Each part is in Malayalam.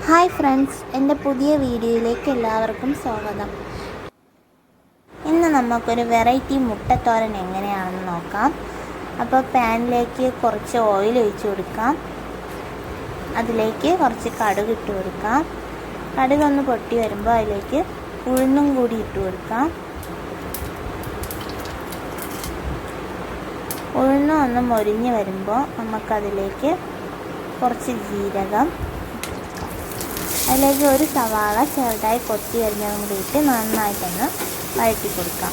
ഹായ് ഫ്രണ്ട്സ്, എൻ്റെ പുതിയ വീഡിയോയിലേക്ക് എല്ലാവർക്കും സ്വാഗതം. ഇന്ന് നമുക്കൊരു വെറൈറ്റി മുട്ടത്തോരൻ എങ്ങനെയാണെന്ന് നോക്കാം. അപ്പോൾ പാനിലേക്ക് കുറച്ച് ഓയിൽ ഒഴിച്ച് കൊടുക്കാം. അതിലേക്ക് കുറച്ച് കടുക് ഇട്ട് കൊടുക്കാം. കടുകൊന്ന് പൊട്ടി വരുമ്പോൾ അതിലേക്ക് ഉഴുന്നും കൂടി ഇട്ട് കൊടുക്കാം. ഉഴുന്നും ഒന്ന് മൊരിഞ്ഞ് വരുമ്പോൾ നമുക്കതിലേക്ക് കുറച്ച് ജീരകം, അതിലേക്ക് ഒരു സവാള ചെറുതായി കൊത്തി അരിഞ്ഞതും കൂടി ഇട്ട് നന്നായിട്ടൊന്ന് വഴറ്റി കൊടുക്കാം.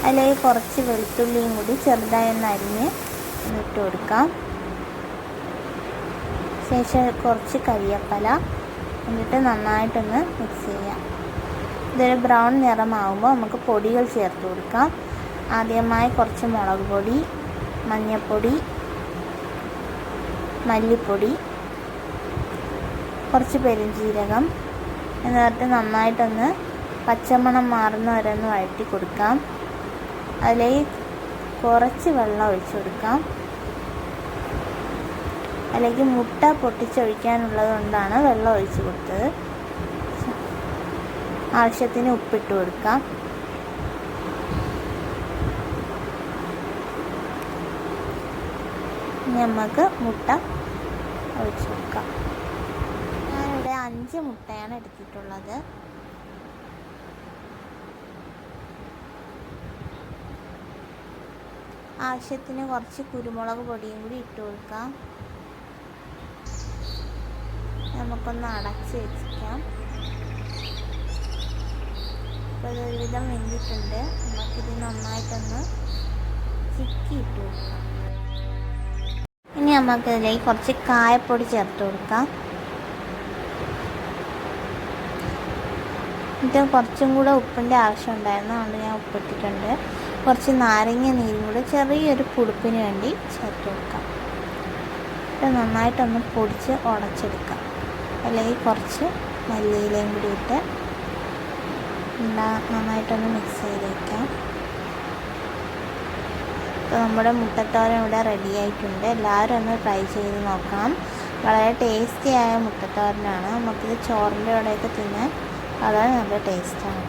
അതിലേക്ക് കുറച്ച് വെളുത്തുള്ളിയും കൂടി ചെറുതായി ഒന്ന് അരിഞ്ഞ് ഇട്ട് കൊടുക്കാം. ശേഷം കുറച്ച് കരിവേപ്പില എന്നിട്ട് നന്നായിട്ടൊന്ന് മിക്സ് ചെയ്യാം. ഇതൊരു ബ്രൗൺ നിറമാകുമ്പോൾ നമുക്ക് പൊടികൾ ചേർത്ത് കൊടുക്കാം. ആദ്യമായി കുറച്ച് മുളക് പൊടി, മഞ്ഞൾപ്പൊടി, മല്ലിപ്പൊടി, കുറച്ച് പെരുംജീരകം എന്നിട്ട് നന്നായിട്ടൊന്ന് പച്ചമണം മാറുന്ന വരെ ഒന്ന് വഴറ്റി കൊടുക്കാം. അതിലേക്ക് കുറച്ച് വെള്ളം ഒഴിച്ച് കൊടുക്കാം. അതിലേക്ക് മുട്ട പൊട്ടിച്ചൊഴിക്കാനുള്ളത് കൊണ്ടാണ് വെള്ളം ഒഴിച്ച് കൊടുത്തത്. ആവശ്യത്തിന് ഉപ്പിട്ട് കൊടുക്കാം. നമുക്ക് മുട്ട ഒഴിച്ച് കൊടുക്കാം. ഞാനിവിടെ 5 മുട്ടയാണ് എടുത്തിട്ടുള്ളത്. ആവശ്യത്തിന് കുറച്ച് കുരുമുളക് പൊടിയും കൂടി ഇട്ട് കൊടുക്കാം. നമുക്കൊന്ന് അടച്ച് വെച്ചിരിക്കാം. അപ്പോൾ ഇതൊരുവിധം വെന്തിട്ടുണ്ട്. നമുക്കിത് നന്നായിട്ടൊന്ന് ചിക്കി ഇട്ട് കൊടുക്കാം. ഇനി നമുക്കതിലേക്ക് കുറച്ച് കായപ്പൊടി ചേർത്ത് കൊടുക്കാം. ഇത് കുറച്ചും കൂടെ ഉപ്പിൻ്റെ ആവശ്യം ഉണ്ടായിരുന്നു, അതുകൊണ്ട് ഞാൻ ഉപ്പിട്ടിട്ടുണ്ട്. കുറച്ച് നാരങ്ങ നീരും കൂടെ ചെറിയൊരു പുളിപ്പിന് വേണ്ടി ചേർത്ത് കൊടുക്കാം. ഇത് നന്നായിട്ടൊന്ന് പൊടിച്ച് ഉടച്ചെടുക്കാം. അല്ലെങ്കിൽ കുറച്ച് മല്ലിയിലയും കൂടി ഇട്ട് നന്നായിട്ടൊന്ന് മിക്സ് ചെയ്ത് വയ്ക്കാം. അപ്പോൾ നമ്മുടെ മുട്ടത്തോരൻ ഇവിടെ റെഡി ആയിട്ടുണ്ട്. എല്ലാവരും ഒന്ന് ട്രൈ ചെയ്ത് നോക്കണം. വളരെ ടേസ്റ്റിയായ മുട്ടത്തോരനാണ്. നമുക്കിത് ചോറിൻ്റെ കൂടെയൊക്കെ തിന്നാൻ വളരെ നല്ല ടേസ്റ്റാണ്.